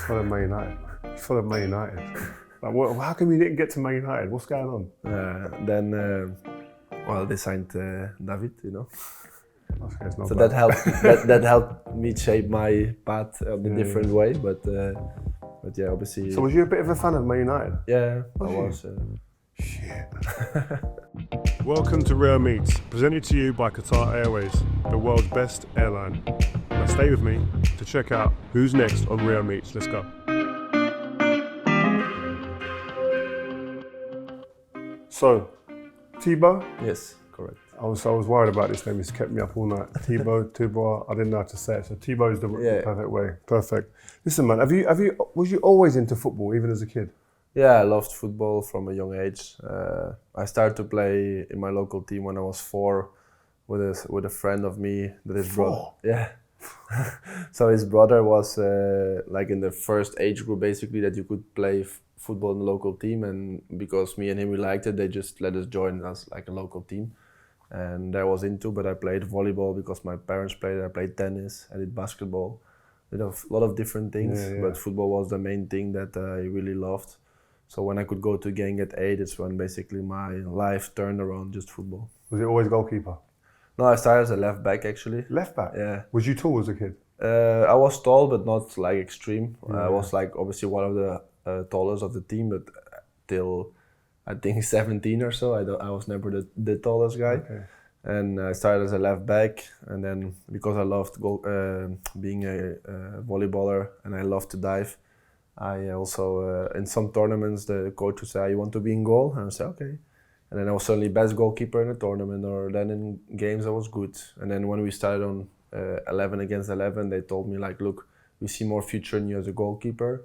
Follow Man United. Follow Man United. Like, how come you didn't get to Man United? What's going on? Then they signed David, you know. Okay, it's not So bad. that helped. that helped me shape my path in a different way. But yeah, obviously. So was you a bit of a fan of Man United? Yeah, I was. Shit. Welcome to Rare Meats, presented to you by Qatar Airways, the world's best airline. Now stay with me to check out who's next on Rare Meats. Let's go. So, Thibaut? Yes, correct. I was worried about this name. It's kept me up all night. Thibaut. I didn't know how to say it. So Thibaut is the perfect way. Perfect. Listen, man. Was you always into football, even as a kid? Yeah, I loved football from a young age. I started to play in my local team when I was 4 with a friend of me that is brother. Yeah. So his brother was like in the first age group basically that you could play football in the local team, and because me and him we liked it, they just let us join as like a local team. And I was into, but I played volleyball because my parents played. I played tennis. I did basketball. Did a lot of different things, but football was the main thing that I really loved. So when I could go to Genk at 8, it's when basically my life turned around just football. Was it always goalkeeper? No, I started as a left back actually. Left back? Yeah. Was you tall as a kid? I was tall, but not like extreme. I was like obviously one of the tallest of the team, but till I think 17 or so, I was never the tallest guy. Okay. And I started as a left back, and then because I loved being a volleyballer and I loved to dive, I also, in some tournaments, the coach would say, "You want to be in goal?" And I said, "Okay." And then I was suddenly best goalkeeper in a tournament, or then in games I was good. And then when we started on 11 against 11, they told me like, "Look, we see more future in you as a goalkeeper.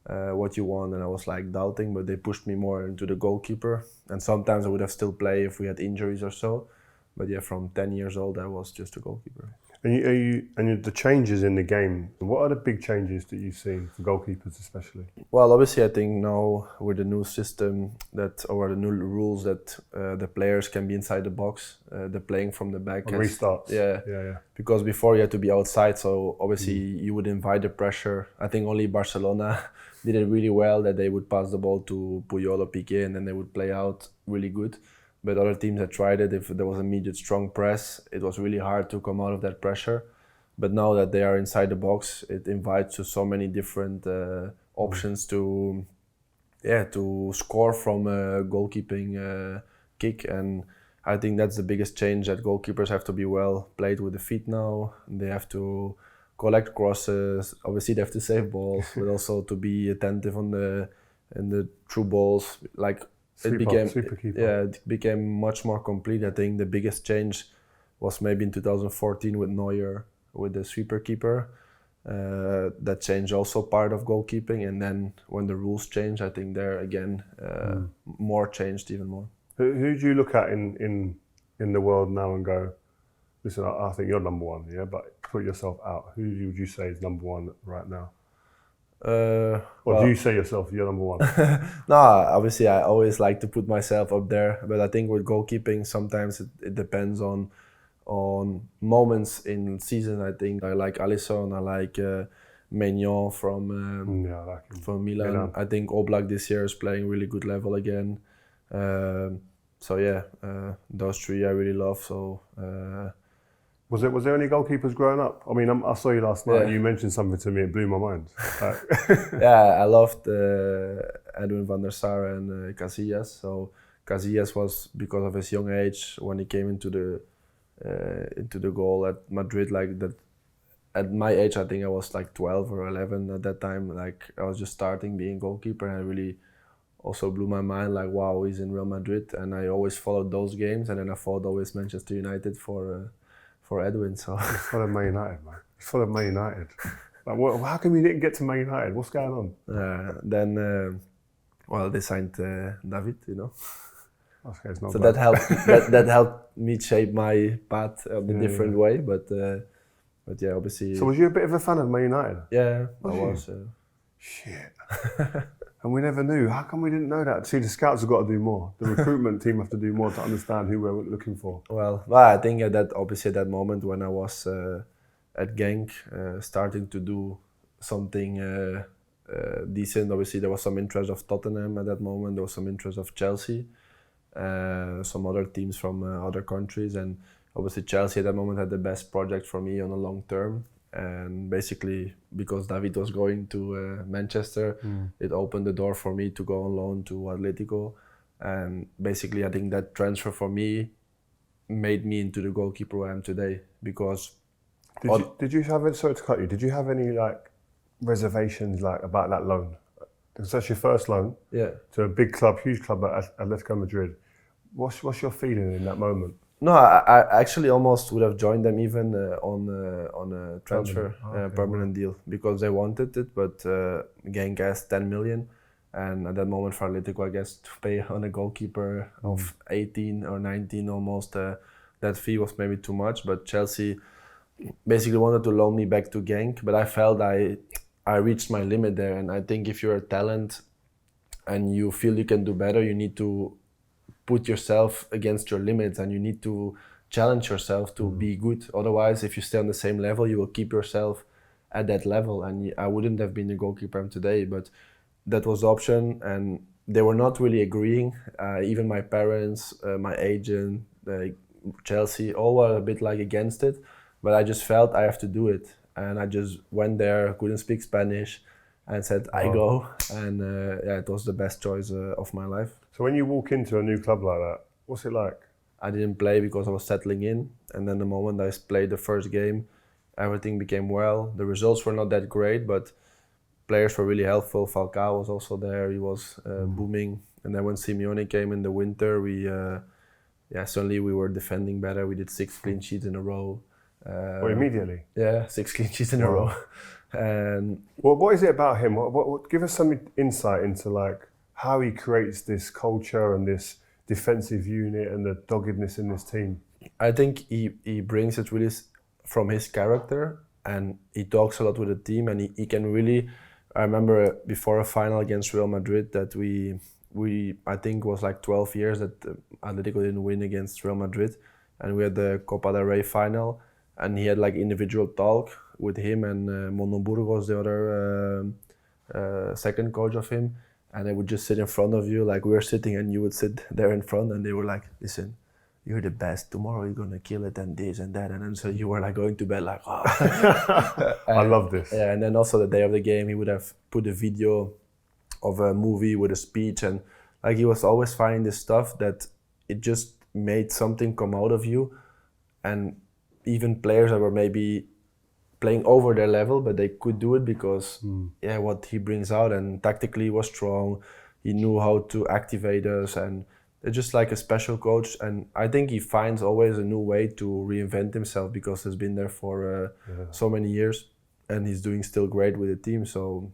What you want?" And I was like doubting, but they pushed me more into the goalkeeper. And sometimes I would have still played if we had injuries or so. But yeah, from 10 years old, I was just a goalkeeper. And the changes in the game, what are the big changes that you've seen for goalkeepers especially? Well, obviously I think now with the new system or the new rules that the players can be inside the box, the playing from the back. Restarts. Yeah. Because before you had to be outside, so obviously you would invite the pressure. I think only Barcelona did it really well, that they would pass the ball to Puyol or Piqué and then they would play out really good. But other teams that tried it, if there was immediate strong press, it was really hard to come out of that pressure. But now that they are inside the box, it invites to so many different options to score from a goalkeeping kick. And I think that's the biggest change, that goalkeepers have to be well played with the feet now. They have to collect crosses. Obviously, they have to save balls, but also to be attentive on the through balls. Like. It became much more complete. I think the biggest change was maybe in 2014 with Neuer, with the sweeper keeper. That changed also part of goalkeeping. And then when the rules changed, I think there again more changed even more. Who do you look at in the world now and go, listen, I think you're number one, yeah, but put yourself out. Who would you say is number one right now? Or do you say yourself you're number one? No, obviously I always like to put myself up there, but I think with goalkeeping sometimes it depends on moments in season. I think I like Alisson, I like Maignan from Milan. I think Oblak this year is playing really good level again. Those three I really love. So. Was there any goalkeepers growing up? I mean, I saw you last night. Yeah. You mentioned something to me, it blew my mind. Yeah, I loved Edwin van der Sar and Casillas. So Casillas was because of his young age when he came into the goal at Madrid. Like that, at my age, I think I was like 12 or 11 at that time. Like I was just starting being goalkeeper, and I really also blew my mind. Like, wow, he's in Real Madrid, and I always followed those games, and then I followed always Manchester United for Edwin. So follow Man United, man. Follow Man United. Like, how come you didn't get to Man United? What's going on? Then they signed David, you know. Okay, it's not so bad. that helped. that helped me shape my path in a different way. But yeah, obviously. So was you a bit of a fan of Man United? Yeah, I was. Shit. And we never knew. How come we didn't know that? See, the scouts have got to do more. The recruitment team have to do more to understand who we're looking for. Well, I think at that moment when I was at Genk, starting to do something decent. Obviously, there was some interest of Tottenham at that moment. There was some interest of Chelsea, some other teams from other countries, and obviously Chelsea at that moment had the best project for me on a long term. And basically, because David was going to Manchester, it opened the door for me to go on loan to Atletico. And basically, I think that transfer for me made me into the goalkeeper I am today. Because did you have sorry to cut you? Did you have any like reservations like about that loan? Because that's your first loan to a big club, huge club at Atletico Madrid. What's your feeling in that moment? No, I actually almost would have joined them even on a transfer permanent deal, because they wanted it, but Genk asked 10 million, and at that moment for Atletico, I guess, to pay on a goalkeeper of 18 or 19 almost, that fee was maybe too much. But Chelsea basically wanted to loan me back to Genk, but I felt I reached my limit there, and I think if you're a talent and you feel you can do better, you need to put yourself against your limits, and you need to challenge yourself to be good. Otherwise, if you stay on the same level, you will keep yourself at that level, and I wouldn't have been the goalkeeper I'm today. But that was the option, and they were not really agreeing. Even my parents, my agent, Chelsea, all were a bit like against it, but I just felt I have to do it, and I just went there, couldn't speak Spanish, and said I go, and it was the best choice of my life. So when you walk into a new club like that, what's it like? I didn't play because I was settling in, and then the moment I played the first game, everything became well. The results were not that great, but players were really helpful. Falcao was also there; he was booming. And then when Simeone came in the winter, suddenly we were defending better. We did 6 clean sheets in a row. Immediately? Yeah, 6 clean sheets in a row. And what is it about him? What give us some insight into like how he creates this culture and this defensive unit and the doggedness in this team? I think he brings it really from his character, and he talks a lot with the team, and he can really. I remember before a final against Real Madrid that we I think it was like 12 years that Atletico didn't win against Real Madrid, and we had the Copa del Rey final, and he had like individual talk with him and Mono Burgos, the other second coach of him, and they would just sit in front of you like we were sitting, and you would sit there in front, and they were like, listen, you're the best, tomorrow you're gonna kill it, and this and that, and then so you were like going to bed like, oh. I love this. Yeah, and then also the day of the game, he would have put a video of a movie with a speech, and like he was always finding this stuff that it just made something come out of you, and even players that were maybe playing over their level, but they could do it because what he brings out, and tactically he was strong. He knew how to activate us, and it's just like a special coach. And I think he finds always a new way to reinvent himself because he's been there for so many years, and he's doing still great with the team. So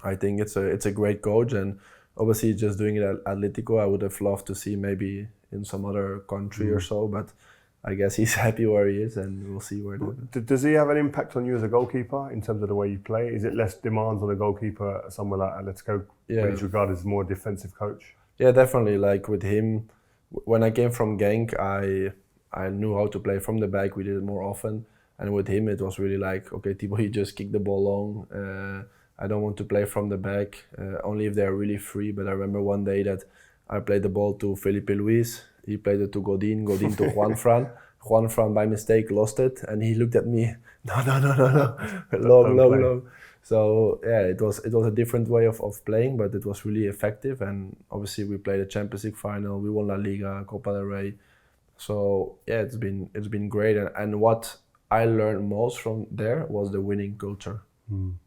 I think it's a great coach, and obviously just doing it at Atletico, I would have loved to see maybe in some other country or so, but I guess he's happy where he is, and we'll see where. Does he have an impact on you as a goalkeeper in terms of the way you play? Is it less demands on a goalkeeper somewhere like Atletico, when he's regarded as more defensive coach? Yeah, definitely. Like with him, when I came from Genk, I knew how to play from the back. We did it more often, and with him, it was really like, okay, Thibaut, you just kick the ball long. I don't want to play from the back, only if they're really free. But I remember one day that I played the ball to Felipe Luis. He played it to Godin to Juanfran. Juanfran by mistake lost it, and he looked at me. No, long. So yeah, it was a different way of playing, but it was really effective. And obviously we played the Champions League final. We won La Liga, Copa del Rey. So yeah, it's been great. And what I learned most from there was the winning culture.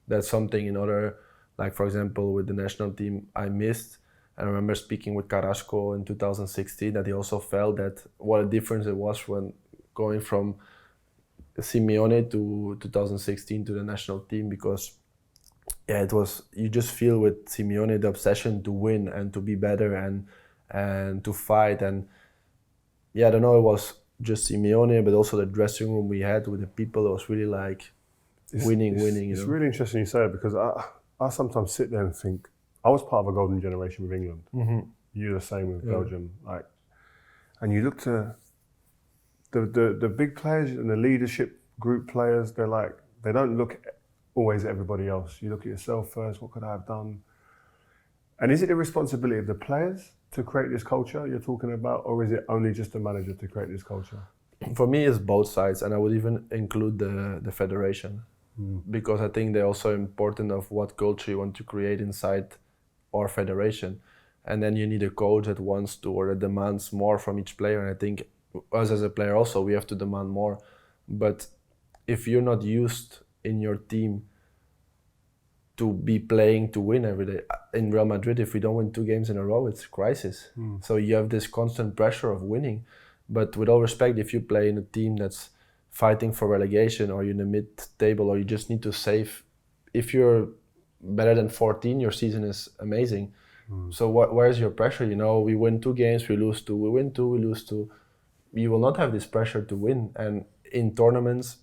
That's something in other, like for example with the national team, I missed. I remember speaking with Carrasco in 2016 that he also felt that what a difference it was when going from Simeone to 2016 to the national team, because it was, you just feel with Simeone the obsession to win and to be better and to fight, and I don't know, it was just Simeone, but also the dressing room we had with the people, it was really like winning. It's really interesting you say it, because I sometimes sit there and think, I was part of a golden generation with England. Mm-hmm. You're the same with Belgium. Like, and you look to the big players and the leadership group players. They're like, they don't look always at everybody else. You look at yourself first. What could I have done? And is it the responsibility of the players to create this culture you're talking about, or is it only just the manager to create this culture? For me, it's both sides, and I would even include the federation, because I think they're also important of what culture you want to create inside our federation. And then you need a coach that wants to, or that demands more from each player. And I think us as a player also, we have to demand more. But if you're not used in your team to be playing to win every day, in Real Madrid, if we don't win 2 games in a row, it's a crisis. So you have this constant pressure of winning. But with all respect, if you play in a team that's fighting for relegation, or you're in the mid-table, or you just need to save, if you're better than 14, your season is amazing. So where's your pressure? You know, we win 2 games, we lose 2, we win 2, we lose 2. You will not have this pressure to win. And in tournaments,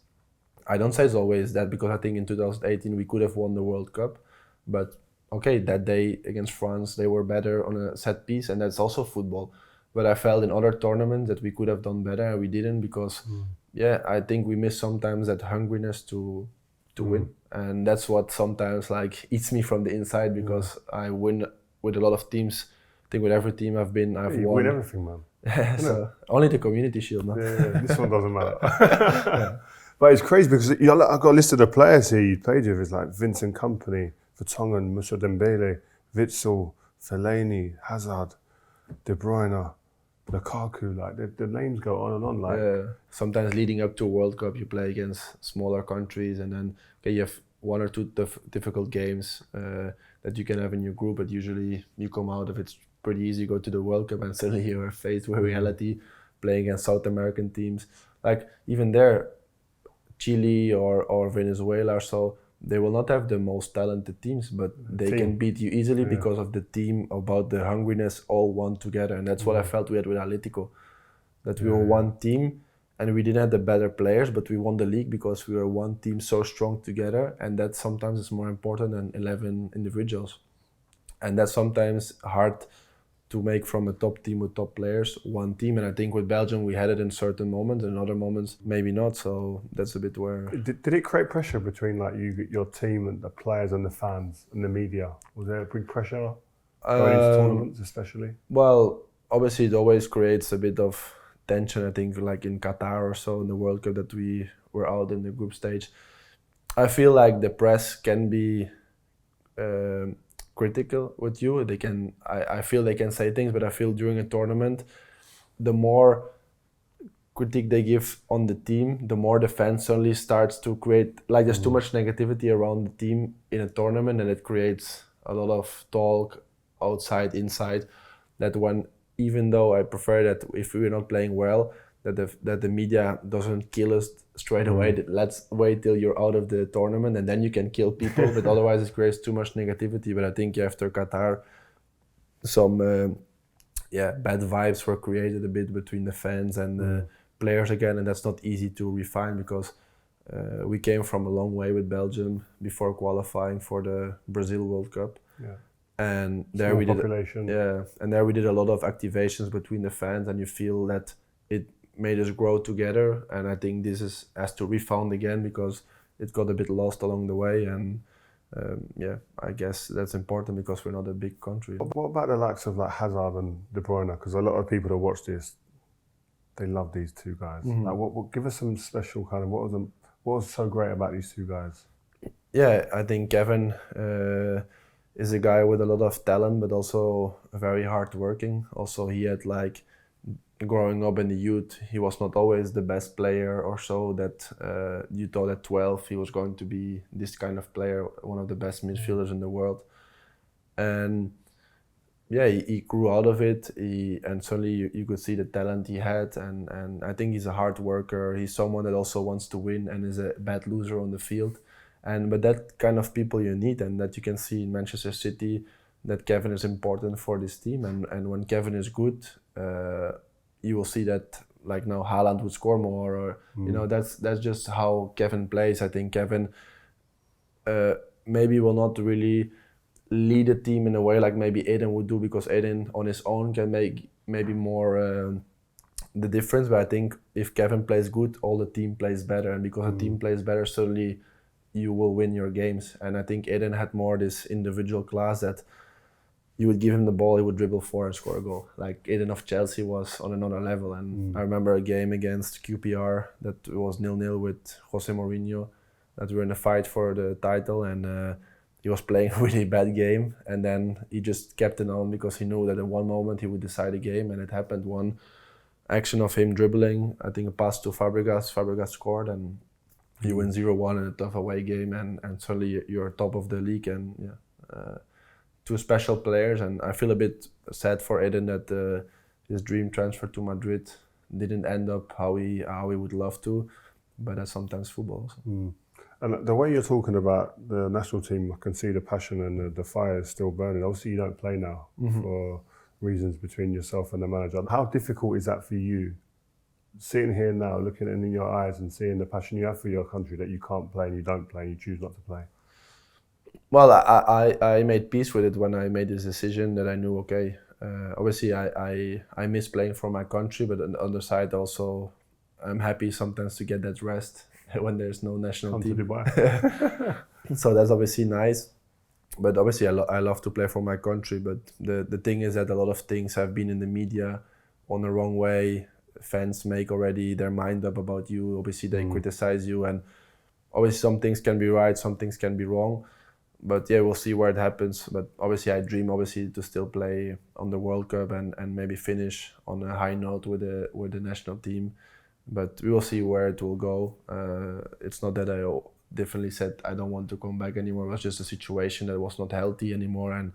I don't say it's always that, because I think in 2018 we could have won the World Cup. But okay, that day against France, they were better on a set piece, and that's also football. But I felt in other tournaments that we could have done better, and we didn't, because I think we miss sometimes that hungriness to win. And that's what sometimes like eats me from the inside, because I win with a lot of teams. I think with every team I've won. You win everything, man. So only the Community Shield, no? Yeah, this one doesn't matter. But it's crazy, because I've got a list of the players here you played with. It's like Vincent Kompany, Vertonghen, Moussa Dembele, Witsel, Fellaini, Hazard, De Bruyne, Lukaku. Like the names go on and on. Like sometimes leading up to a World Cup, you play against smaller countries, and then you have 1 or 2 difficult games that you can have in your group. But usually you come out of it pretty easy. You go to the World Cup, and suddenly you are faced with reality, playing against South American teams. Like even there, Chile or Venezuela, so they will not have the most talented teams, but they can beat you easily because of the team, about the hungriness, all one together. And that's what I felt we had with Atletico, that we were one team, and we didn't have the better players, but we won the league because we were one team so strong together. And that sometimes is more important than 11 individuals. And that's sometimes hard to make from a top team with top players, one team. And I think with Belgium, we had it in certain moments, and in other moments, maybe not. So that's a bit where... Did it create pressure between like your team and the players and the fans and the media? Was there a big pressure going into tournaments, especially? Well, obviously it always creates a bit of tension. I think like in Qatar or so, in the World Cup, that we were out in the group stage. I feel like the press can be... critical with you. They can. I feel they can say things, but I feel during a tournament, the more critique they give on the team, the more the fans suddenly starts to create, like there's too much negativity around the team in a tournament, and it creates a lot of talk outside, inside, that when, even though I prefer that if we're not playing well, that the media doesn't kill us straight away. That let's wait till you're out of the tournament, and then you can kill people. But otherwise, it creates too much negativity. But I think after Qatar, some bad vibes were created a bit between the fans and the players again, and that's not easy to refine, because we came from a long way with Belgium before qualifying for the Brazil World Cup. Yeah. And there we did a lot of activations between the fans, and you feel that it made us grow together. And I think this has to refound again, because it got a bit lost along the way. And I guess that's important, because we're not a big country. What about the likes of like Hazard and De Bruyne? Because a lot of people that watch this, they love these two guys. Like, what give us some special kind of what was so great about these two guys? Yeah, I think Kevin is a guy with a lot of talent, but also very hardworking. Also, he had like, growing up in the youth, he was not always the best player or so, that you thought at 12 he was going to be this kind of player, one of the best midfielders in the world. And yeah, he grew out of it, and suddenly you could see the talent he had, and I think he's a hard worker. He's someone that also wants to win and is a bad loser on the field. But that kind of people you need, and that you can see in Manchester City, that Kevin is important for this team. And when Kevin is good, you will see that, like now Haaland would score more, or you know, that's just how Kevin plays. I think Kevin maybe will not really lead a team in a way like maybe Eden would do, because Eden on his own can make maybe more the difference. But I think if Kevin plays good, all the team plays better, and because the team plays better, suddenly you will win your games. And I think Eden had more this individual class that you would give him the ball, he would dribble 4 and score a goal. Like Eden of Chelsea was on another level. And I remember a game against QPR that was 0-0 with Jose Mourinho, that we were in a fight for the title, and he was playing a really bad game, and then he just kept it on because he knew that in one moment he would decide the game, and it happened. One action of him dribbling, I think a pass to Fabregas scored, and you win 0-1 in a tough away game, and suddenly you're top of the league. And two special players, and I feel a bit sad for Eden that his dream transfer to Madrid didn't end up how he would love to, but that's sometimes football. So. And the way you're talking about the national team, I can see the passion and the fire is still burning. Obviously, you don't play now for reasons between yourself and the manager. How difficult is that for you, sitting here now, looking in your eyes and seeing the passion you have for your country, that you can't play and you don't play and you choose not to play? Well, I made peace with it when I made this decision, that I knew, okay, obviously I miss playing for my country, but on the other side also, I'm happy sometimes to get that rest when there's no national team. So that's obviously nice. But obviously I love to play for my country. But the thing is that a lot of things have been in the media on the wrong way. Fans make already their mind up about you. Obviously they criticize you, and obviously some things can be right, some things can be wrong. But yeah, we'll see where it happens. But obviously I dream to still play on the World Cup and maybe finish on a high note with the national team. But we will see where it will go. It's not that I definitely said I don't want to come back anymore. It was just a situation that was not healthy anymore.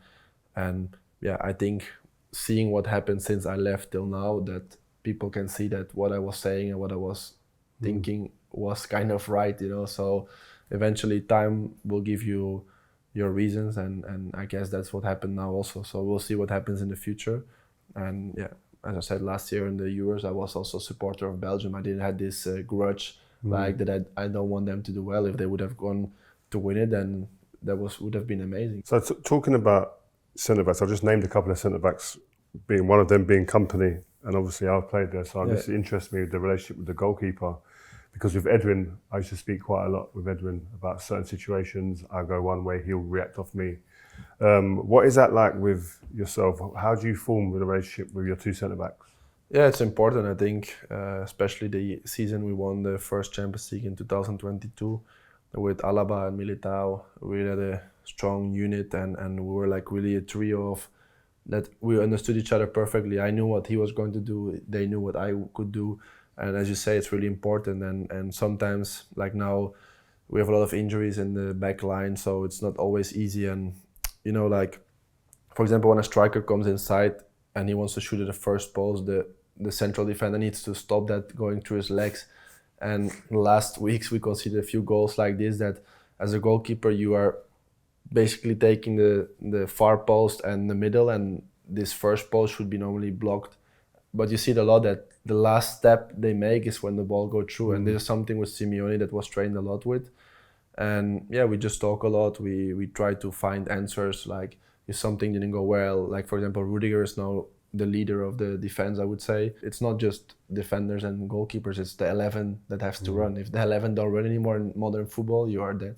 And yeah, I think seeing what happened since I left till now, that people can see that what I was saying and what I was thinking was kind of right, So eventually time will give you your reasons, and I guess that's what happened now also. So we'll see what happens in the future. And yeah, as I said, last year in the Euros, I was also a supporter of Belgium. I didn't have this grudge like that. I don't want them to do well. If they would have gone to win it, then would have been amazing. So talking about centre-backs, I've just named a couple of centre-backs, being one of them being Company, and obviously I've played there, so this interests me, the relationship with the goalkeeper. Because with Edwin, I used to speak quite a lot with Edwin about certain situations. I go one way, he'll react off me. What is that like with yourself? How do you form a relationship with your two centre-backs? Yeah, it's important, I think, especially the season we won the first Champions League in 2022 with Alaba and Militao. We had a strong unit, and we were like really a trio of that. We understood each other perfectly. I knew what he was going to do. They knew what I could do. And as you say, it's really important. And sometimes, like now, we have a lot of injuries in the back line, so it's not always easy. And like, for example, when a striker comes inside and he wants to shoot at the first post, the central defender needs to stop that going through his legs. And last weeks we conceded a few goals like this, that as a goalkeeper you are basically taking the far post and the middle, and this first post should be normally blocked. But you see it a lot, that the last step they make is when the ball goes through. And there's something with Simeone that was trained a lot with. And yeah, we just talk a lot. We try to find answers. Like if something didn't go well, like for example, Rudiger is now the leader of the defense, I would say. It's not just defenders and goalkeepers, it's the 11 that has to run. If the 11 don't run anymore in modern football, you are dead.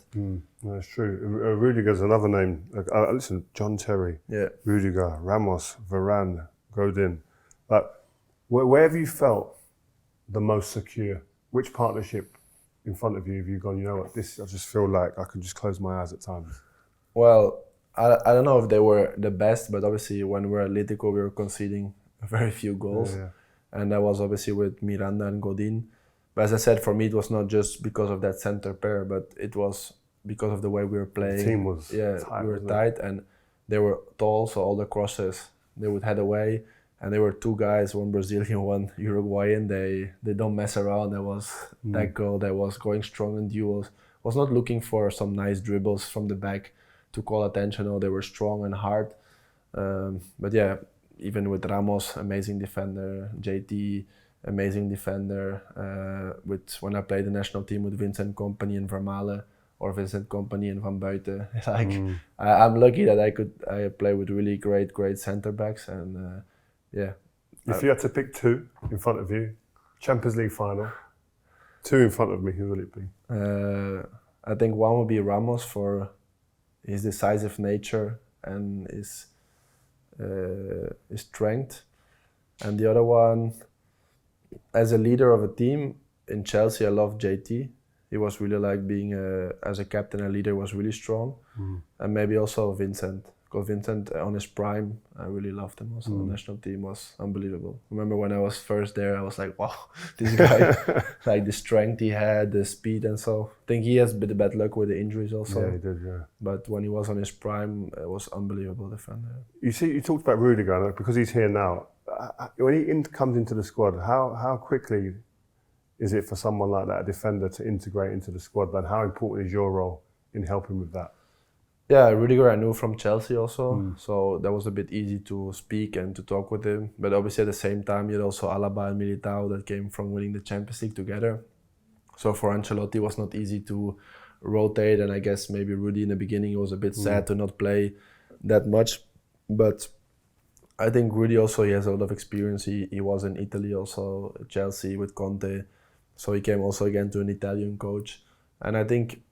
That's true. Rudiger's another name. Listen, John Terry, Rudiger, Ramos, Varane, Godin. Where have you felt the most secure? Which partnership in front of you have you gone, you know what, this, I just feel like I can just close my eyes at times? Well, I don't know if they were the best, but obviously when we were Atletico, we were conceding very few goals. And that was obviously with Miranda and Godin. But as I said, for me, it was not just because of that center pair, but it was because of the way we were playing. The team was tight. We were tight, and they were tall, so all the crosses, they would head away. And there were two guys, one Brazilian, one Uruguayan. They don't mess around. There was that goal that was going strong in duels. Was not looking for some nice dribbles from the back to call attention. No, they were strong and hard. But yeah, even with Ramos, amazing defender. JT, amazing defender. When I played the national team with Vincent Kompany and Vermaelen, or Vincent Kompany and Van Buiten. I'm lucky that I play with really great centre backs, and yeah. If you had to pick two in front of you, Champions League final, two in front of me, who would it be? I think one would be Ramos for his decisive nature and his strength. And the other one, as a leader of a team, in Chelsea I love JT. He was really like being as a captain and leader was really strong. And maybe also Vincent. Because Vincent on his prime, I really loved him also. The national team was unbelievable. Remember when I was first there, I was like, wow, this guy, like the strength he had, the speed and so. I think he has a bit of bad luck with the injuries also. Yeah, he did, yeah. But when he was on his prime, it was unbelievable defender. You see, you talked about Rudiger, because he's here now. When he comes into the squad, how quickly is it for someone like that, a defender, to integrate into the squad? And how important is your role in helping with that? Yeah, Rudiger I knew from Chelsea also, so that was a bit easy to speak and to talk with him. But obviously at the same time, you had also Alaba and Militao that came from winning the Champions League together. So for Ancelotti it was not easy to rotate, and I guess maybe Rudy in the beginning was a bit sad to not play that much. But I think Rudy also, he has a lot of experience. He was in Italy also, Chelsea with Conte. So he came also again to an Italian coach. And I think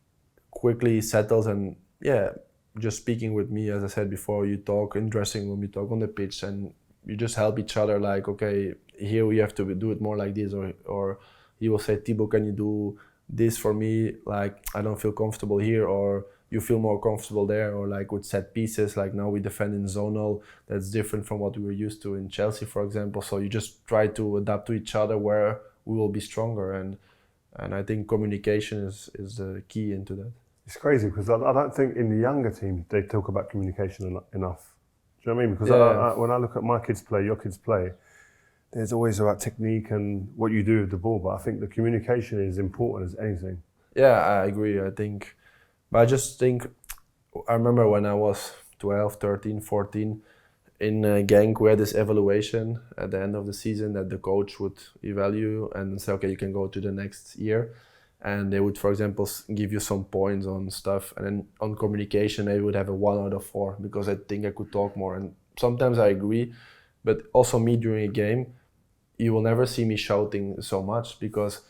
quickly he settles, and yeah, just speaking with me, as I said before, you talk in dressing room, you talk on the pitch, and you just help each other. Like, okay, here we have to do it more like this, or he will say, Thibaut, can you do this for me? Like, I don't feel comfortable here, or you feel more comfortable there, or like with set pieces, like now we defend in zonal. That's different from what we were used to in Chelsea, for example. So you just try to adapt to each other where we will be stronger, and I think communication is the key into that. It's crazy because I don't think in the younger teams they talk about communication enough. Do you know what I mean? Because when I look at my kids play, your kids play, there's always about technique and what you do with the ball, but I think the communication is important as anything. Yeah, I agree. But I just think, I remember when I was 12, 13, 14, in Genk we had this evaluation at the end of the season that the coach would evaluate and say, okay, you can go to the next year. And they would, for example, give you some points on stuff. And then on communication, they would have a 1 out of 4 because I think I could talk more. And sometimes I agree, but also me during a game, you will never see me shouting so much, because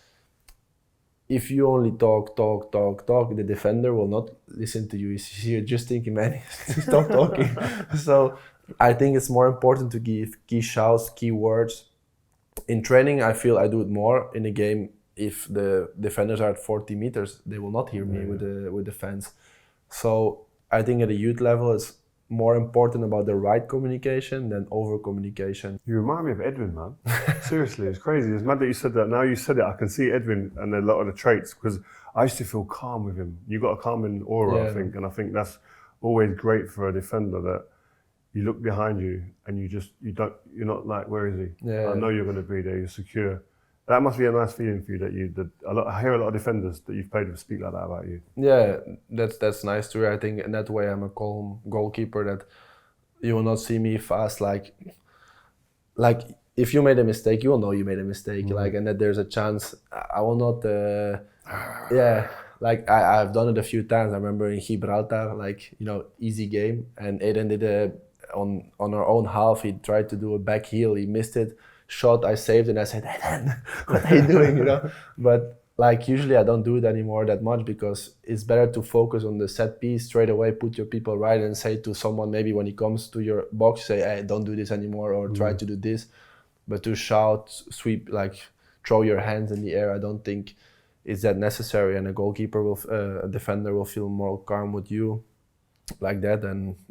if you only talk, the defender will not listen to you. You're just thinking, man, stop talking. So I think it's more important to give key shouts, key words. In training, I feel I do it more. In a game, if the defenders are at 40 meters, they will not hear me with the fans. So I think at a youth level, it's more important about the right communication than over communication. You remind me of Edwin, man. Seriously, it's crazy. It's mad that you said that. Now you said it, I can see Edwin and a lot of the traits, because I used to feel calm with him. You got a calming aura, I think, and I think that's always great for a defender, that you look behind you and you're not like, where is he? Yeah. I know you're going to be there. You're secure. That must be a nice feeling for you. I hear a lot of defenders that you've played with speak like that about you. Yeah, that's nice too. I think in that way I'm a calm goalkeeper, that you will not see me fast. Like if you made a mistake, you will know you made a mistake. Like, and that there's a chance. I will not. Like I've done it a few times. I remember in Gibraltar, like, easy game, and Eden did on our own half. He tried to do a back heel. He missed it. Shot, I saved, and I said, Eden, what are you doing? But like usually I don't do it anymore that much, because it's better to focus on the set piece straight away, put your people right, and say to someone, maybe when he comes to your box, say, hey, don't do this anymore, or try to do this. But to shout, sweep, like throw your hands in the air, I don't think is that necessary. And a defender will feel more calm with you like that.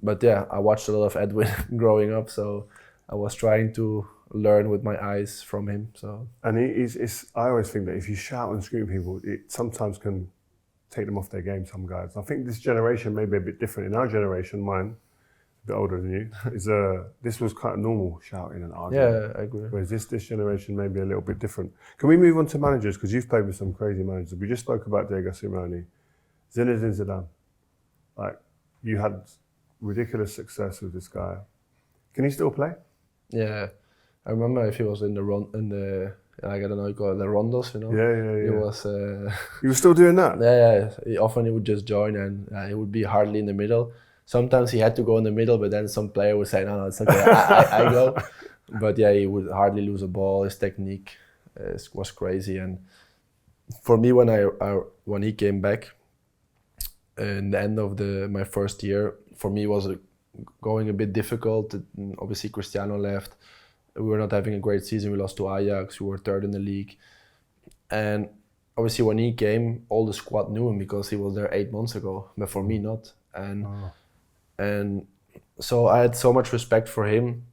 But yeah, I watched a lot of Edwin growing up, so I was trying to learn with my eyes from him. So, and I always think that if you shout and scream at people, it sometimes can take them off their game, some guys. I think this generation may be a bit different. In our generation, mine, a bit older than you, this was quite normal, shouting and arguing. Yeah, I agree. Whereas this generation may be a little bit different. Can we move on to managers? Because you've played with some crazy managers. We just spoke about Diego Simeone, Zinedine Zidane. Like, you had ridiculous success with this guy. Can he still play? Yeah. I remember if he was in the I don't know, you call it the rondos, Yeah. He was. You were still doing that? Yeah. Often he would just join, and he would be hardly in the middle. Sometimes he had to go in the middle, but then some player would say, no, it's okay, I go. But yeah, he would hardly lose a ball. His technique was crazy. And for me, when he came back, in the end of my first year, for me was going a bit difficult. Obviously, Cristiano left. We were not having a great season. We lost to Ajax. We were third in the league. And obviously, when he came, all the squad knew him because he was there 8 months ago. But for me, not. And so I had so much respect for him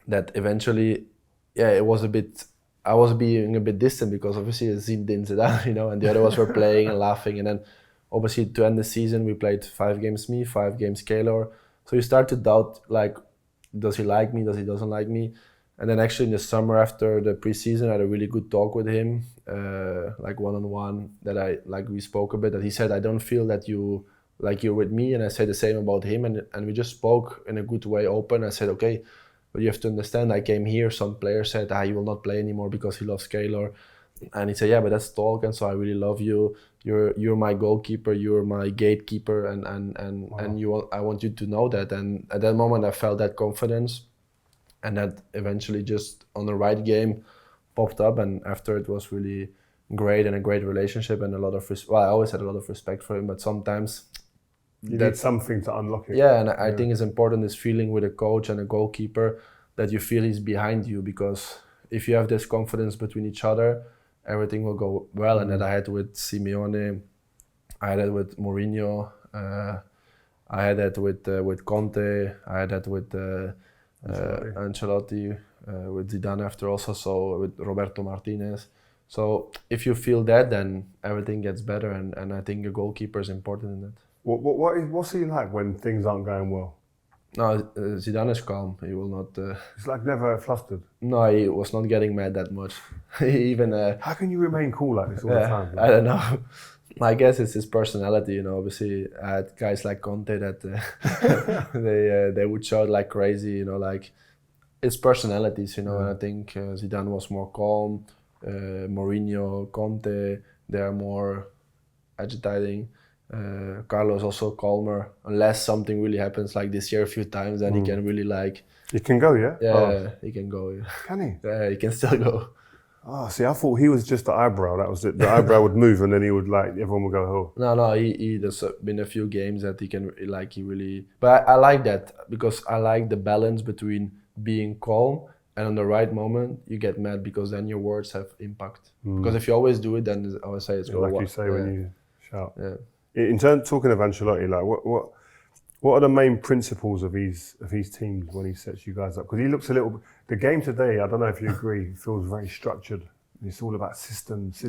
that eventually, it was a bit. I was being a bit distant because obviously it's Zinedine, Zidane, and the other ones were playing and laughing. And then obviously to end the season, we played 5 games me, 5 games Keylor. So you start to doubt, like, does he like me? Does he doesn't like me? And then actually in the summer after the preseason, I had a really good talk with him, like one-on-one, that we spoke a bit, that he said, I don't feel that you're with me. And I said the same about him. And we just spoke in a good way, open. I said, okay, but you have to understand, I came here, some players said, he will not play anymore because he loves Keylor. And he said, yeah, but that's talk, and so I really love you. You're my goalkeeper, you're my gatekeeper, and I want you to know that. And at that moment, I felt that confidence, and that eventually just on the right game popped up. And after it was really great and a great relationship and a lot of I always had a lot of respect for him, but sometimes you need something to unlock it. Yeah, and I think it's important, this feeling with a coach and a goalkeeper, that you feel he's behind you, because if you have this confidence between each other, everything will go well. And that I had with Simeone, I had that with Mourinho, I had that with Conte, I had that with Ancelotti, with Zidane after also, so with Roberto Martinez. So if you feel that, then everything gets better, and I think a goalkeeper is important in that. What's he like when things aren't going well? No, Zidane is calm. He will not. He's like never flustered. No, he was not getting mad that much. Even. How can you remain cool like this all the time? I don't know. I guess it's his personality. Obviously, I had guys like Conte that they would shout like crazy. Like it's personalities. And I think Zidane was more calm. Mourinho, Conte, they are more agitating. Carlos also calmer, unless something really happens like this year a few times, then he can really like. He can go, yeah? Yeah, he can go. Yeah. Can he? Yeah, he can still go. Oh, see, I thought he was just the eyebrow. That was it. The eyebrow would move, and then he would everyone would go, oh. No, he there's been a few games that he can he really. But I like that, because I like the balance between being calm and on the right moment you get mad, because then your words have impact. Because if you always do it, then I always say it's going. Like you say when you shout. Yeah. In terms talking of Ancelotti, like what are the main principles of his teams when he sets you guys up? Because he looks a little. The game today, I don't know if you agree, feels very structured. It's all about systems.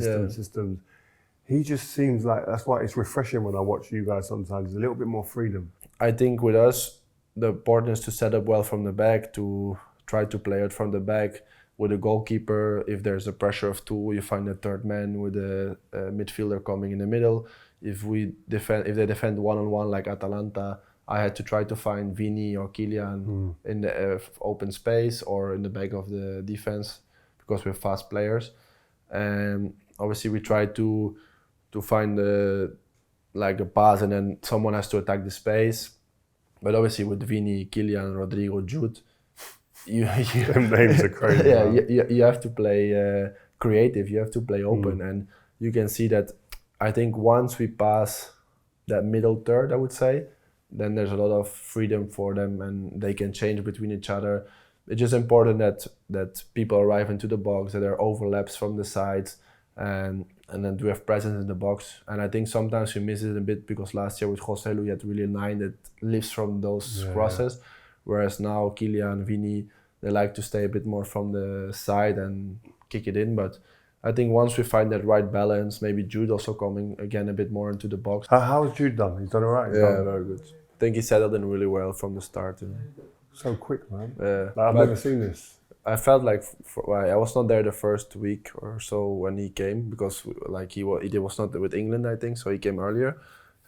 He just seems like, that's why it's refreshing when I watch you guys sometimes. There's a little bit more freedom. I think with us, the importance to set up well from the back, to try to play it from the back with a goalkeeper. If there's a pressure of 2, you find a third man with a midfielder coming in the middle. If they defend one-on-one like Atalanta, I had to try to find Vini or Kylian in the open space or in the back of the defense, because we're fast players. And obviously we try to find a pass, and then someone has to attack the space. But obviously with Vini, Kylian, Rodrigo, Jude, them names are crazy. Yeah, you have to play creative. You have to play open, and you can see that. I think once we pass that middle third, I would say, then there's a lot of freedom for them, and they can change between each other. It's just important that people arrive into the box, that there are overlaps from the sides, and then we have presence in the box. And I think sometimes we miss it a bit, because last year with Joselu, we had really a 9 that lives from those crosses, whereas now Kylian, Vini, they like to stay a bit more from the side and kick it in. But I think once we find that right balance, maybe Jude also coming again a bit more into the box. How has Jude done? He's done all right? Yeah, very good. I think he settled in really well from the start. So quick, man. Yeah. I've never seen this. I felt like I was not there the first week or so when he came, because he was not with England, I think, so he came earlier.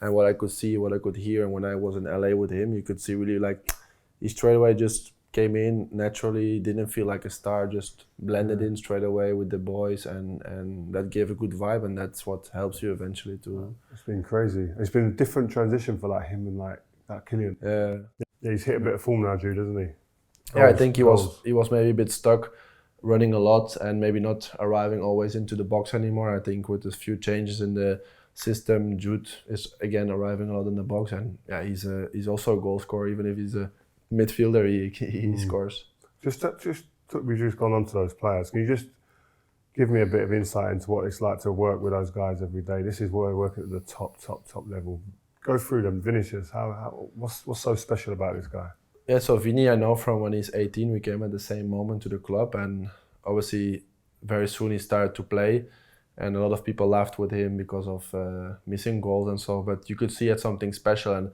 And what I could see, what I could hear, and when I was in LA with him, you could see really he straight away just came in naturally, didn't feel like a star, just blended in straight away with the boys, and that gave a good vibe, and that's what helps you eventually to. It's been crazy. It's been a different transition for him and that Kylian. Yeah, he's hit a bit of form now, Jude, hasn't he? Yeah, I think he was maybe a bit stuck, running a lot and maybe not arriving always into the box anymore. I think with a few changes in the system. Jude is again arriving a lot in the box, and yeah, he's also a goal scorer. Even if he's a midfielder, he scores. We've just gone on to those players. Can you just give me a bit of insight into what it's like to work with those guys every day? This is where we're working at the top level. Go through them. Vinicius, what's so special about this guy? Yeah, so Vini, I know from when he's 18, we came at the same moment to the club, and obviously very soon he started to play, and a lot of people laughed with him because of missing goals and so. But you could see he had something special, and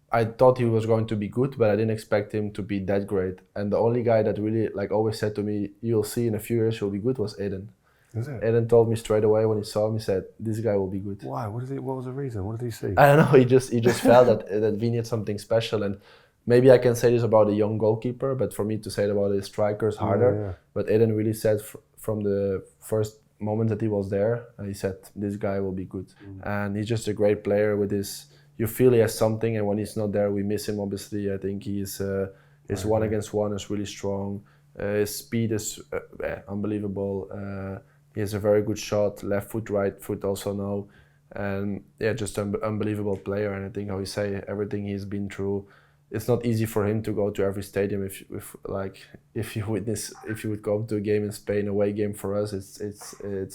I thought he was going to be good, but I didn't expect him to be that great. And the only guy that really always said to me, "You'll see in a few years you'll be good," was Eden. Is it? Eden told me straight away when he saw him, he said, "This guy will be good." Why? What was the reason? What did he see? I don't know. He just felt that Vini had something special, and maybe I can say this about a young goalkeeper, but for me to say it about a striker is harder. Yeah. But Eden really said from the first moment that he was there, he said, "This guy will be good," and he's just a great player with his. You feel he has something, and when he's not there, we miss him. Obviously, I think his 1-against-1 is really strong. His speed is unbelievable. He has a very good shot, left foot, right foot also now, and yeah, just an unbelievable player. And I think how you say everything he's been through, it's not easy for him to go to every stadium. If you would come to a game in Spain, away game for us, it's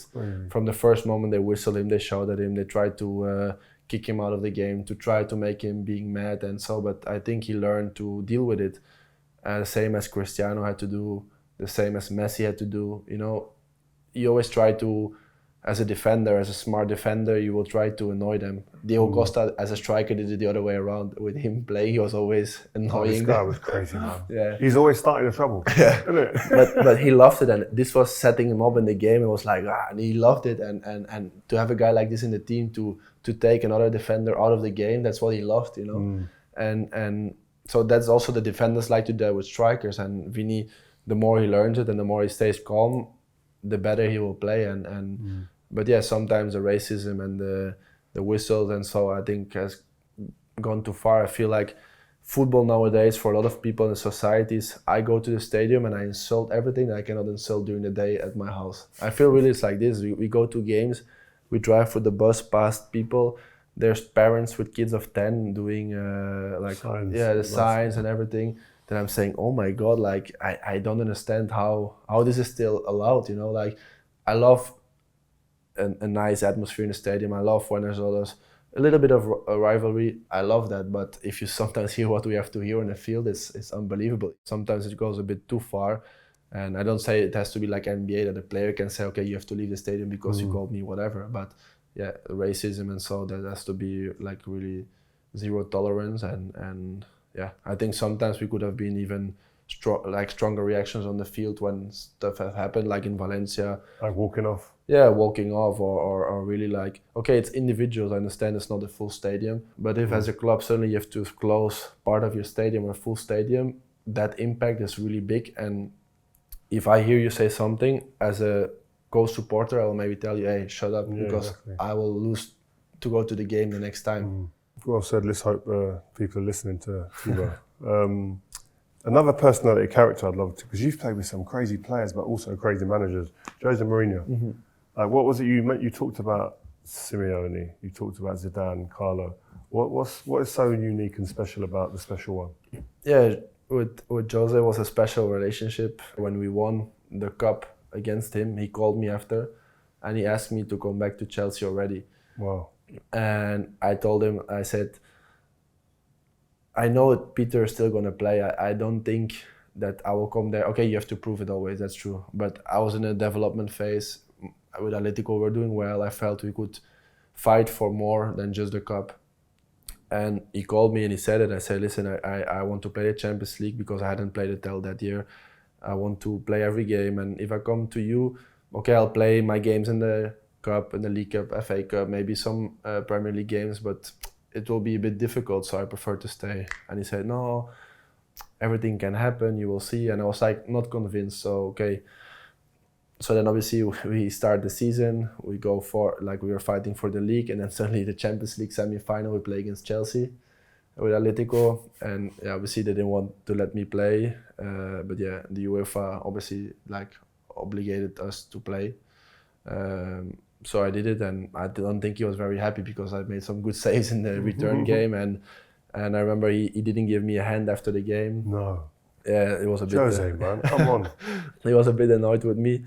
from the first moment they whistle him, they shout at him, they try to kick him out of the game, to try to make him being mad and so. But I think he learned to deal with it, the same as Cristiano had to do, the same as Messi had to do. You know, you always try to, as a defender, as a smart defender, you will try to annoy them. Diego Costa, as a striker, did it the other way around. With him playing, he was always annoying. This guy was crazy, man. Yeah. He's always starting the trouble. Yeah. Isn't it? but he loved it, and this was setting him up in the game. It was like, and he loved it, and to have a guy like this in the team to take another defender out of the game, that's what he loved, you know. And so that's also the defenders like to do with strikers. And Vini, the more he learns it and the more he stays calm, the better he will play. But yeah, sometimes the racism and the whistles and so, I think, has gone too far. I feel like football nowadays, for a lot of people in societies, I go to the stadium and I insult everything that I cannot insult during the day at my house. I feel really it's like this. We go to games, we drive with the bus past people. There's parents with kids of 10 doing Signs. the signs and everything. Then I'm saying, oh my God, like I don't understand how this is still allowed, you know. Like, I love a nice atmosphere in the stadium. I love when there's a little bit of a rivalry. I love that, but if you sometimes hear what we have to hear in the field, it's unbelievable. Sometimes it goes a bit too far, and I don't say it has to be like NBA that a player can say, okay, you have to leave the stadium because you called me whatever. But yeah, racism and so, that has to be like really zero tolerance. And yeah, I think sometimes we could have been even stronger reactions on the field when stuff has happened, like in Valencia. Like walking off. Yeah, walking off or really like, okay, it's individuals. I understand it's not a full stadium, but if as a club suddenly you have to close part of your stadium or a full stadium, that impact is really big. And if I hear you say something as a co-supporter, I will maybe tell you, hey, shut up, because exactly. I will lose to go to the game the next time. Well said. Let's hope people are listening to Thibaut. Another personality character I'd love to, because you've played with some crazy players, but also crazy managers. Jose Mourinho. What was it you meant? You talked about Simeone, you talked about Zidane, Carlo. What is so unique and special about the special one? Yeah, with Jose was a special relationship. When we won the cup against him, he called me after, and he asked me to come back to Chelsea already. Wow. And I told him, I said, I know Peter is still going to play. I don't think that I will come there. Okay, you have to prove it always, that's true. But I was in a development phase. With Atletico, we're doing well. I felt we could fight for more than just the cup. And he called me and he said it. I said, listen, I want to play the Champions League because I hadn't played it till that year. I want to play every game. And if I come to you, okay, I'll play my games in the Cup, in the League Cup, FA Cup, maybe some Premier League games, but it will be a bit difficult, so I prefer to stay. And he said, no, everything can happen, you will see. And I was like, not convinced, so okay. So then obviously we start the season, we go for, like we were fighting for the league, and then suddenly the Champions League semi-final, we play against Chelsea with Atletico. And yeah, obviously they didn't want to let me play. But yeah, the UEFA obviously like obligated us to play. So I did it, and I don't think he was very happy because I made some good saves in the return game, and I remember he didn't give me a hand after the game. No. Yeah, it was a bit. Jose, man, come on. He was a bit annoyed with me.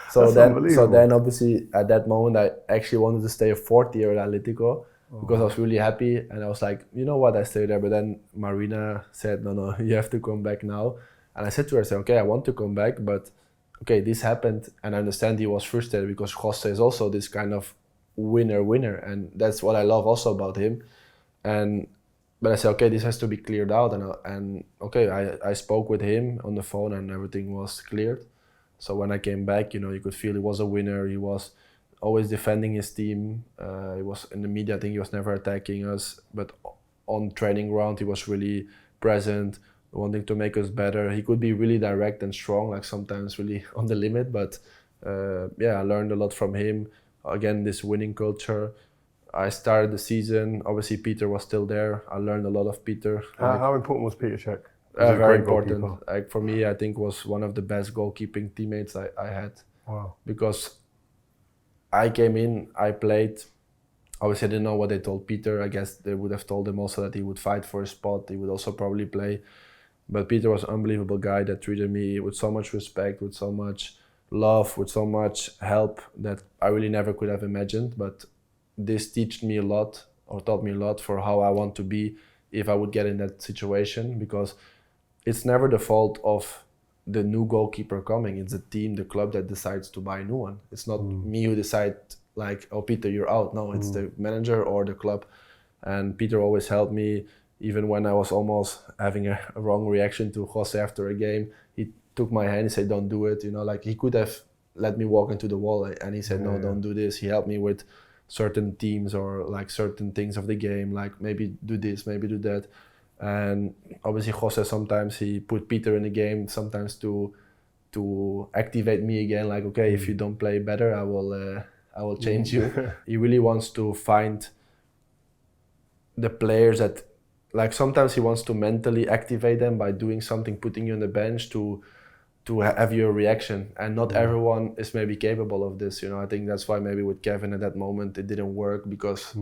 So then obviously at that moment I actually wanted to stay a fourth year at Atletico because I was really happy, and I was like, you know what, I stay there. But then Marina said, no, you have to come back now. And I said to her, okay, I want to come back, but okay, this happened, and I understand he was frustrated because Jose is also this kind of winner, and that's what I love also about him. But I said, okay, this has to be cleared out, and okay, I spoke with him on the phone, and everything was cleared. So when I came back, you could feel he was a winner. He was always defending his team. He was in the media. I think he was never attacking us, but on training ground, he was really present, wanting to make us better. He could be really direct and strong, like sometimes really on the limit. But I learned a lot from him. Again, this winning culture. I started the season. Obviously, Peter was still there. I learned a lot of Peter. How important was Peter Cech? Very important. Like for me, I think was one of the best goalkeeping teammates I had. Wow. Because I came in, I played. Obviously, I didn't know what they told Peter. I guess they would have told him also that he would fight for a spot. He would also probably play. But Peter was an unbelievable guy that treated me with so much respect, with so much love, with so much help that I really never could have imagined. But this taught me a lot for how I want to be if I would get in that situation, because it's never the fault of the new goalkeeper coming. It's the team, the club that decides to buy a new one. It's not me who decide like, oh, Peter, you're out. No, it's the manager or the club. And Peter always helped me, even when I was almost having a wrong reaction to Jose after a game. He took my hand, he said, don't do it. Like he could have let me walk into the wall, and he said, no, don't do this. He helped me with certain teams or like certain things of the game, like maybe do this, maybe do that. And obviously Jose, sometimes he put Peter in the game, sometimes to activate me again, like, okay, if you don't play better, I will change you. He really wants to find the players that, like, sometimes he wants to mentally activate them by doing something, putting you on the bench to have your reaction, and not everyone is maybe capable of this. I think that's why maybe with Kevin at that moment it didn't work, because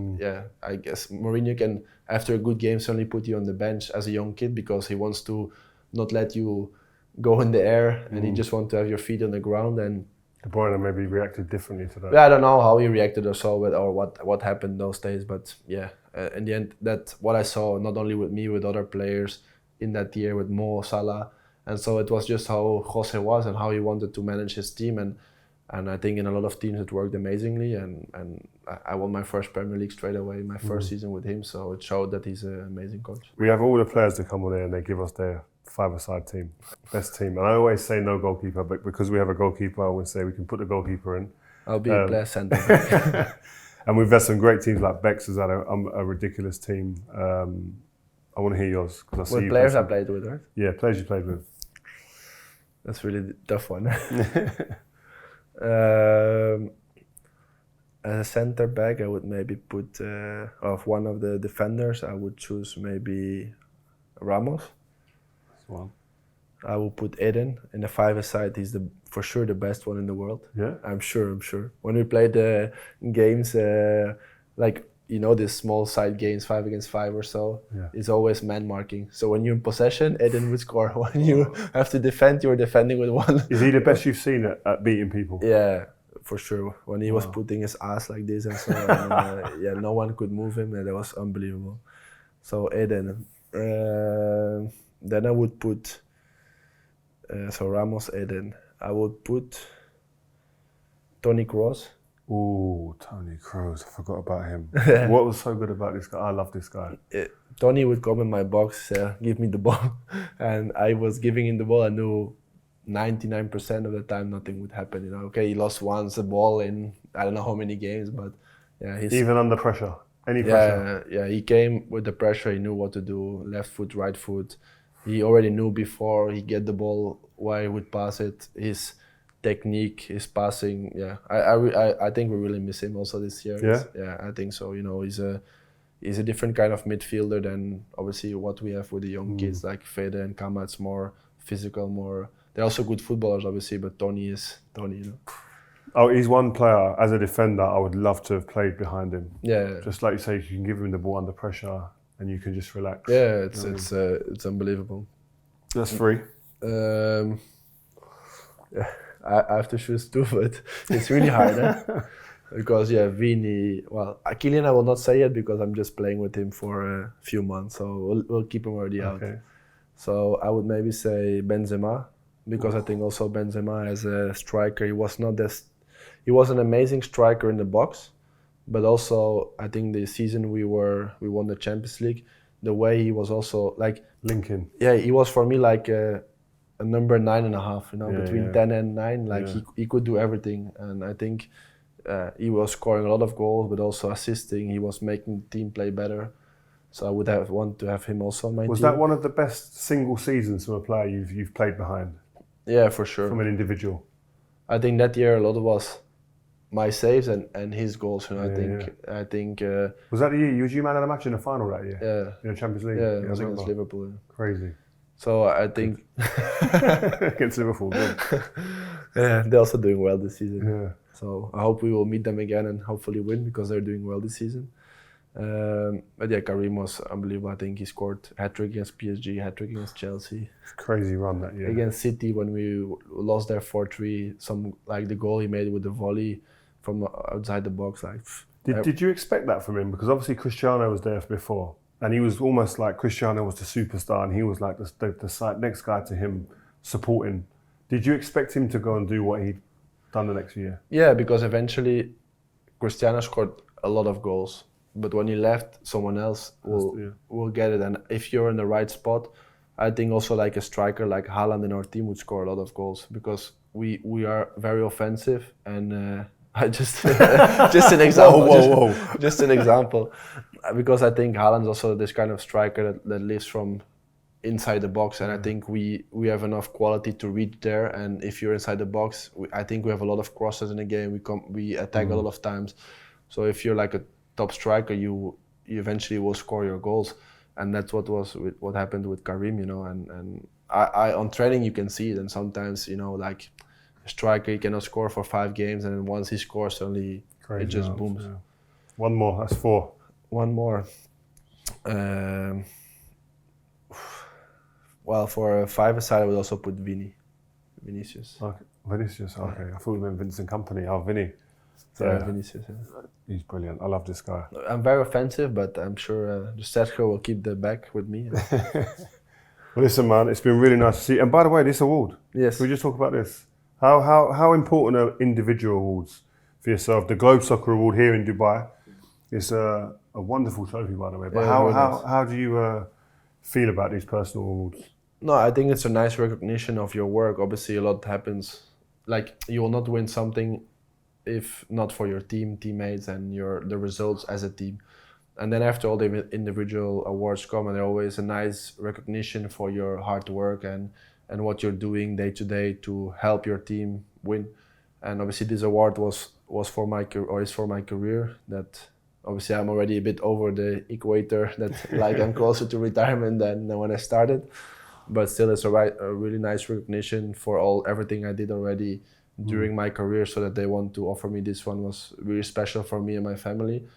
I guess Mourinho can, after a good game, suddenly put you on the bench as a young kid because he wants to not let you go in the air, and he just wants to have your feet on the ground. And Bruyne maybe reacted differently to that. Yeah, I don't know how he reacted or so, or what happened those days, but in the end, that's what I saw, not only with me, with other players in that year, with Mo, Salah. And so it was just how Jose was and how he wanted to manage his team. And I think in a lot of teams it worked amazingly. And I won my first Premier League straight away, my first season with him. So it showed that he's an amazing coach. We have all the players that come on there and they give us their five-a-side team, best team. And I always say no goalkeeper, but because we have a goalkeeper, I always say we can put the goalkeeper in. I'll be a player centre back. And we've had some great teams, like Bex has had a ridiculous team. I want to hear yours, because I see you. Players I played with, right? Yeah, players you played with. That's really a tough one. As a centre back, I would maybe put, of one of the defenders, I would choose maybe Ramos. Wow. I will put Eden in the five-a-side. He's for sure the best one in the world. Yeah, I'm sure. When we played the games, these small side games, 5 against 5 or so, it's always man marking. So when you're in possession, Eden would score. When you have to defend, you're defending with one. Is he the best you've seen at beating people? Yeah, for sure. When he was putting his ass like this and so on, no one could move him, and that was unbelievable. So Eden. Then I would put, Ramos, Eden. I would put Toni Kroos. Ooh, Toni Kroos, I forgot about him. What was so good about this guy? I love this guy. Tony would come in my box, give me the ball, and I was giving him the ball. I knew 99% of the time nothing would happen. Okay, he lost once a ball in I don't know how many games, but even under pressure, any pressure. Yeah, he came with the pressure. He knew what to do, left foot, right foot. He already knew before he get the ball where he would pass it. His technique, his passing. Yeah, I think we really miss him also this year. Yeah, I think so. He's a different kind of midfielder than obviously what we have with the young kids like Fede and Kama. It's more physical, more. They're also good footballers, obviously, but Tony is Tony. Oh, he's one player, as a defender, I would love to have played behind him. Yeah. Just like you say, you can give him the ball under pressure and you can just relax. Yeah, it's unbelievable. That's free. Yeah, I have to choose two, but it's really hard. Because Vini. Well, Kylian I will not say it because I'm just playing with him for a few months, so we'll keep him already out. So I would maybe say Benzema, because I think also Benzema as a striker, he was an amazing striker in the box, but also I think the season we won the Champions League, the way he was also like linking. Yeah, he was for me like a number 9.5, between 10 and 9. Like he could do everything, and I think he was scoring a lot of goals, but also assisting. He was making the team play better. So I would want to have him also on my team. Was that one of the best single seasons from a player you've played behind? Yeah, for sure. From an individual. I think that year a lot was my saves and his goals. I think. Was that the year? Was you man of the match in the final that year? Yeah. In the Champions League. Yeah, it was against Liverpool. Yeah. Crazy. So I think against Liverpool. Good. Yeah, they're also doing well this season. Yeah. So I hope we will meet them again and hopefully win, because they're doing well this season. But yeah, Karim was unbelievable. I think he scored hat-trick against PSG, hat-trick against Chelsea. Crazy run that year. Against City when we lost there 4-3, the goal he made with the volley from outside the box. Did you expect that from him? Because obviously Cristiano was there before, and he was almost like Cristiano was the superstar, and he was like the next guy to him supporting. Did you expect him to go and do what he'd done the next year? Yeah, because eventually Cristiano scored a lot of goals. But when he left, someone else will get it. And if you're in the right spot, I think also like a striker like Haaland in our team would score a lot of goals, because we are very offensive. And I just an example. Whoa. Just an example, because I think Haaland's also this kind of striker that lives from inside the box, and I think we have enough quality to reach there. And if you're inside the box, I think we have a lot of crosses in the game. We attack a lot of times. So if you're like a top striker, you eventually will score your goals, and that's what happened with Karim, and I on training you can see it, and sometimes like a striker, he cannot score for 5 games, and then once he scores, suddenly it just booms. Yeah. One more, that's 4. One more. Well, for a 5-a-side I would also put Vinicius. Okay. Vinicius, okay. I thought we meant Vincent Kompany. Oh, Vini. Vinicius. Yeah. He's brilliant. I love this guy. I'm very offensive, but I'm sure Sergio will keep the back with me. Well, listen, man, it's been really nice to see you. And by the way, this award. Yes. Can we just talk about this? How important are individual awards for yourself? The Globe Soccer Award here in Dubai is a wonderful trophy, by the way. But how do you feel about these personal awards? No, I think it's a nice recognition of your work. Obviously, a lot happens. Like, you will not win something if not for your teammates, and the results as a team. And then after all the individual awards come, and they're always a nice recognition for your hard work and what you're doing day to day to help your team win. And obviously this award was for my career. That obviously I'm already a bit over the equator, that like I'm closer to retirement than when I started. But still, it's a really nice recognition for everything I did already during my career, so that they want to offer me this one was really special for me and my family.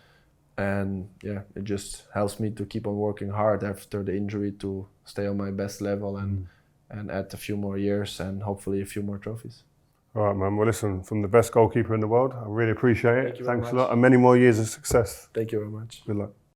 And yeah, it just helps me to keep on working hard after the injury to stay on my best level and add a few more years and hopefully a few more trophies. All right, man. Well, listen, from the best goalkeeper in the world, I really appreciate it. Thank you very Thanks much. a lot, and many more years of success. Thank you very much. Good luck.